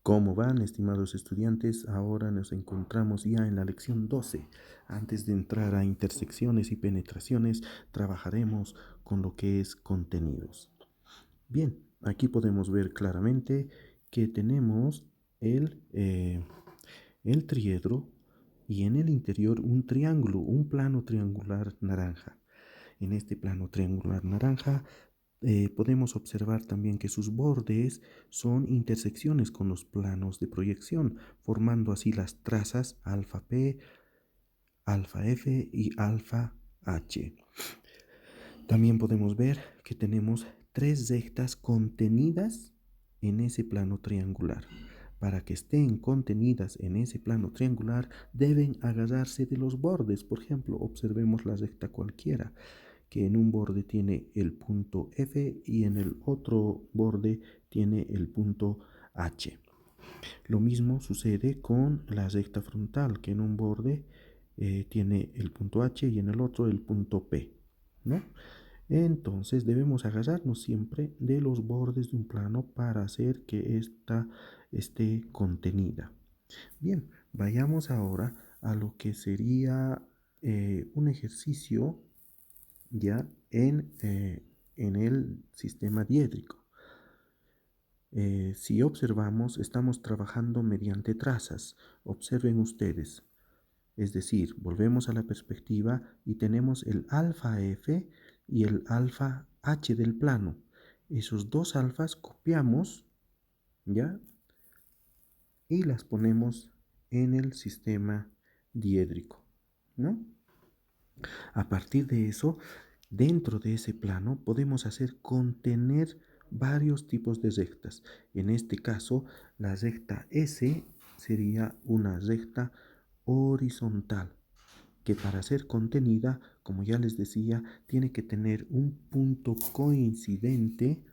¿Cómo van, estimados estudiantes? Ahora nos encontramos ya en la lección 12. Antes de entrar a intersecciones y penetraciones, trabajaremos con lo que es contenidos. Bien, aquí podemos ver claramente que tenemos el triedro y en el interior un triángulo, un plano triangular naranja. En este plano triangular naranja podemos observar también que sus bordes son intersecciones con los planos de proyección, formando así las trazas alfa P, alfa F y alfa H. También podemos ver que tenemos tres rectas contenidas en ese plano triangular. Para que estén contenidas en ese plano triangular, deben agarrarse de los bordes. Por ejemplo, observemos la recta cualquiera, que en un borde tiene el punto F y en el otro borde tiene el punto H. Lo mismo sucede con la recta frontal, que en un borde tiene el punto H y en el otro el punto P, ¿no? Entonces debemos agarrarnos siempre de los bordes de un plano para hacer que ésta esté contenida. Bien, vayamos ahora a lo que sería un ejercicio ya en el sistema diédrico. Si observamos, estamos trabajando mediante trazas. Observen ustedes. Es decir, volvemos a la perspectiva y tenemos el alfa F y el alfa H del plano. Esos dos alfas copiamos, ¿ya? Y las ponemos en el sistema diédrico, ¿no? A partir de eso, dentro de ese plano podemos hacer contener varios tipos de rectas. En este caso, la recta S sería una recta horizontal, que para ser contenida, como ya les decía, tiene que tener un punto coincidente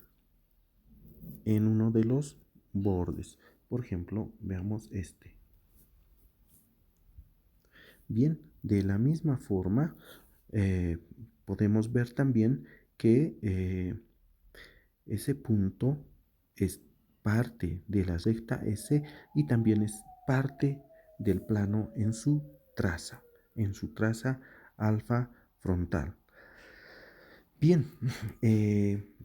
en uno de los bordes. Por ejemplo, veamos este. Bien, de la misma forma, eh, podemos ver también que ese punto es parte de la recta S y también es parte del plano en su traza alfa frontal. Bien,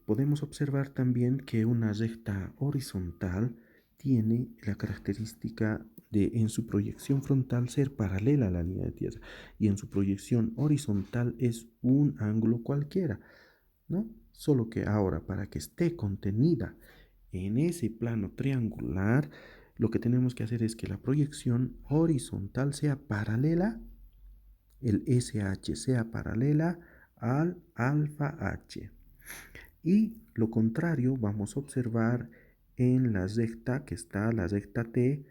podemos observar también que una recta horizontal tiene la característica de en su proyección frontal ser paralela a la línea de tierra y en su proyección horizontal es un ángulo cualquiera, ¿no? Solo que ahora para que esté contenida en ese plano triangular, lo que tenemos que hacer es que la proyección horizontal sea paralela, el SH sea paralela al alfa H. Y lo contrario vamos a observar en la recta que está la recta T,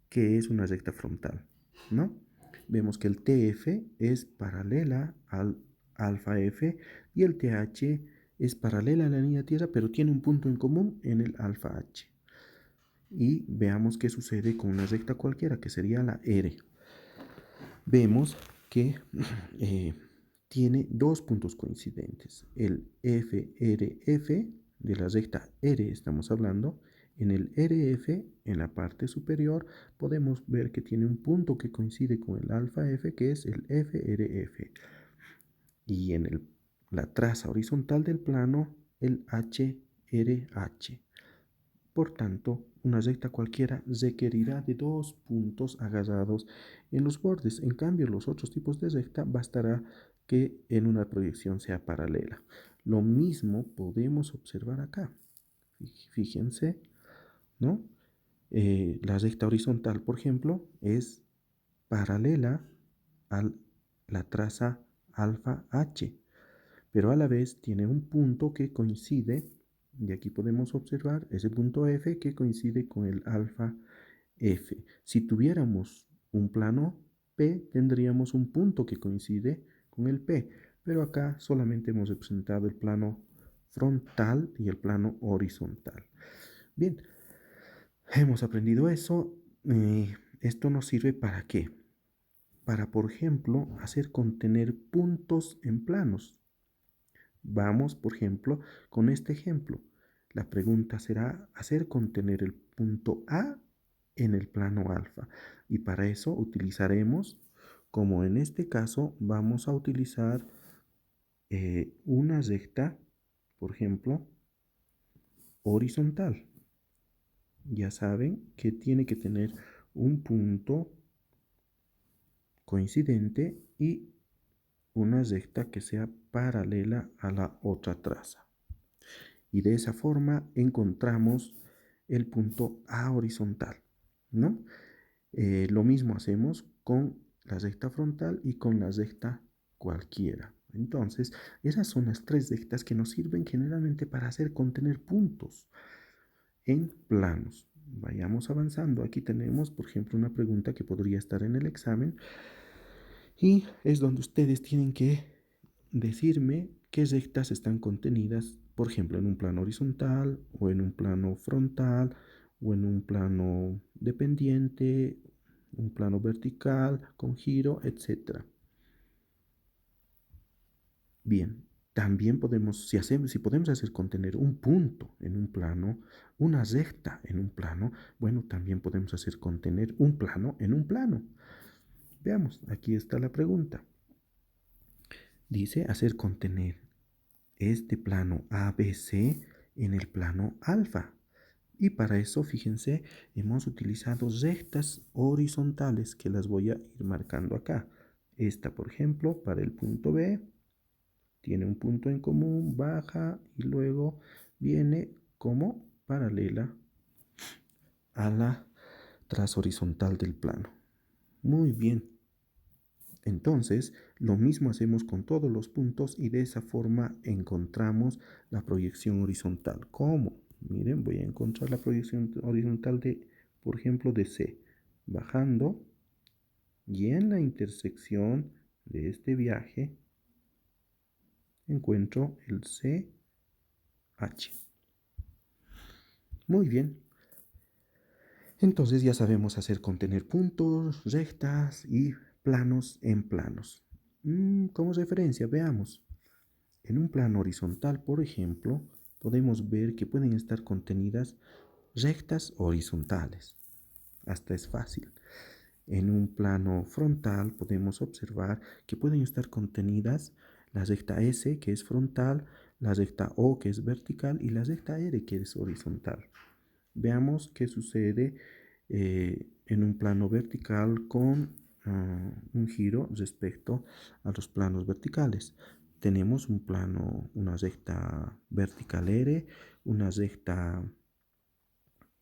que es una recta frontal, ¿no? Vemos que el TF es paralela al alfa F y el TH es paralela a la línea de tierra, pero tiene un punto en común en el alfa H. Y veamos qué sucede con una recta cualquiera, que sería la R. Vemos que tiene dos puntos coincidentes. El FRF de la recta R estamos hablando. En el RF, en la parte superior, podemos ver que tiene un punto que coincide con el alfa F, que es el FRF. Y en la traza horizontal del plano, el HRH. Por tanto, una recta cualquiera requerirá de dos puntos agarrados en los bordes. En cambio, los otros tipos de recta bastará que en una proyección sea paralela. Lo mismo podemos observar acá. Fíjense, ¿no? La recta horizontal, por ejemplo, es paralela a la traza alfa H, pero a la vez tiene un punto que coincide, y aquí podemos observar ese punto F que coincide con el alfa F. Si tuviéramos un plano P, tendríamos un punto que coincide con el P, pero acá solamente hemos representado el plano frontal y el plano horizontal. Bien, hemos aprendido eso. Esto nos sirve ¿para qué? Para, por ejemplo, hacer contener puntos en planos. Vamos, por ejemplo, con este ejemplo. La pregunta será hacer contener el punto A en el plano alfa. Y para eso utilizaremos, como en este caso, vamos a utilizar una recta, por ejemplo, horizontal. Ya saben que tiene que tener un punto coincidente y una recta que sea paralela a la otra traza. Y de esa forma encontramos el punto A horizontal, ¿no? Lo mismo hacemos con la recta frontal y con la recta cualquiera. Entonces, esas son las tres rectas que nos sirven generalmente para hacer contener puntos en planos. Vayamos avanzando. Aquí tenemos, por ejemplo, una pregunta que podría estar en el examen y es donde ustedes tienen que decirme qué rectas están contenidas, por ejemplo, en un plano horizontal o en un plano frontal o en un plano dependiente, un plano vertical con giro, etc. Bien, también podemos, si podemos hacer contener un punto en un plano, una recta en un plano, bueno, también podemos hacer contener un plano en un plano. Veamos, aquí está la pregunta. Dice hacer contener este plano ABC en el plano alfa. Y para eso, fíjense, hemos utilizado rectas horizontales que las voy a ir marcando acá. Esta, por ejemplo, para el punto B, tiene un punto en común, baja y luego viene como paralela a la traza horizontal del plano. Muy bien. Entonces, lo mismo hacemos con todos los puntos y de esa forma encontramos la proyección horizontal. ¿Cómo? Miren, voy a encontrar la proyección horizontal de, por ejemplo, de C. Bajando y en la intersección de este viaje encuentro el CH. Muy bien. Entonces ya sabemos hacer contener puntos, rectas y planos en planos. Como referencia, veamos. En un plano horizontal, por ejemplo, podemos ver que pueden estar contenidas rectas horizontales. Hasta es fácil. En un plano frontal podemos observar que pueden estar contenidas la recta S, que es frontal, la recta O, que es vertical, y la recta R, que es horizontal. Veamos qué sucede en un plano vertical con un giro respecto a los planos verticales. Tenemos un plano, una recta vertical R, una recta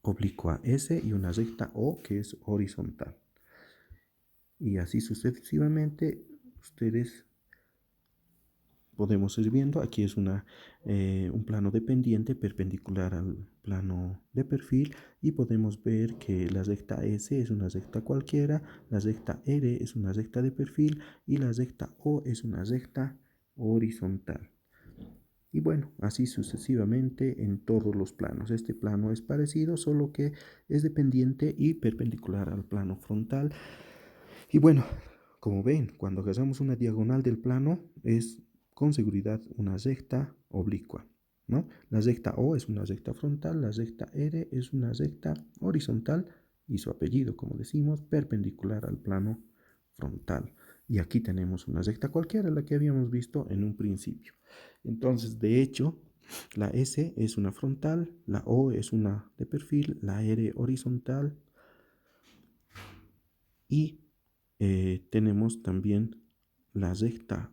oblicua S y una recta O que es horizontal. Y así sucesivamente ustedes podemos ir viendo, aquí es un plano dependiente perpendicular al plano de perfil y podemos ver que la recta S es una recta cualquiera, la recta R es una recta de perfil y la recta O es una recta horizontal. Y bueno, así sucesivamente en todos los planos. Este plano es parecido, solo que es dependiente y perpendicular al plano frontal. Y bueno, como ven, cuando agarramos una diagonal del plano es con seguridad una recta oblicua, ¿no? La recta O es una recta frontal, la recta R es una recta horizontal y su apellido, como decimos, perpendicular al plano frontal. Y aquí tenemos una recta cualquiera, la que habíamos visto en un principio. Entonces, de hecho, la S es una frontal, la O es una de perfil, la R horizontal y tenemos también la recta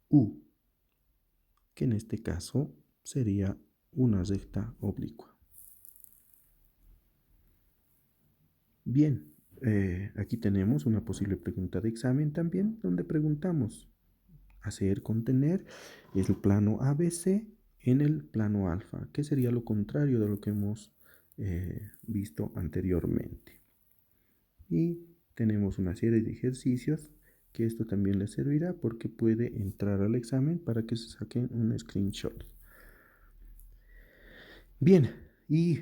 U, que en este caso sería una recta oblicua. Bien, aquí tenemos una posible pregunta de examen también, donde preguntamos, hacer contener el plano ABC en el plano alfa, que sería lo contrario de lo que hemos visto anteriormente. Y tenemos una serie de ejercicios que esto también les servirá porque puede entrar al examen para que se saquen un screenshot. Bien, y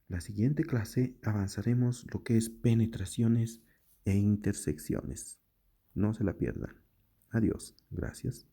la siguiente clase avanzaremos lo que es penetraciones e intersecciones. No se la pierdan. Adiós. Gracias.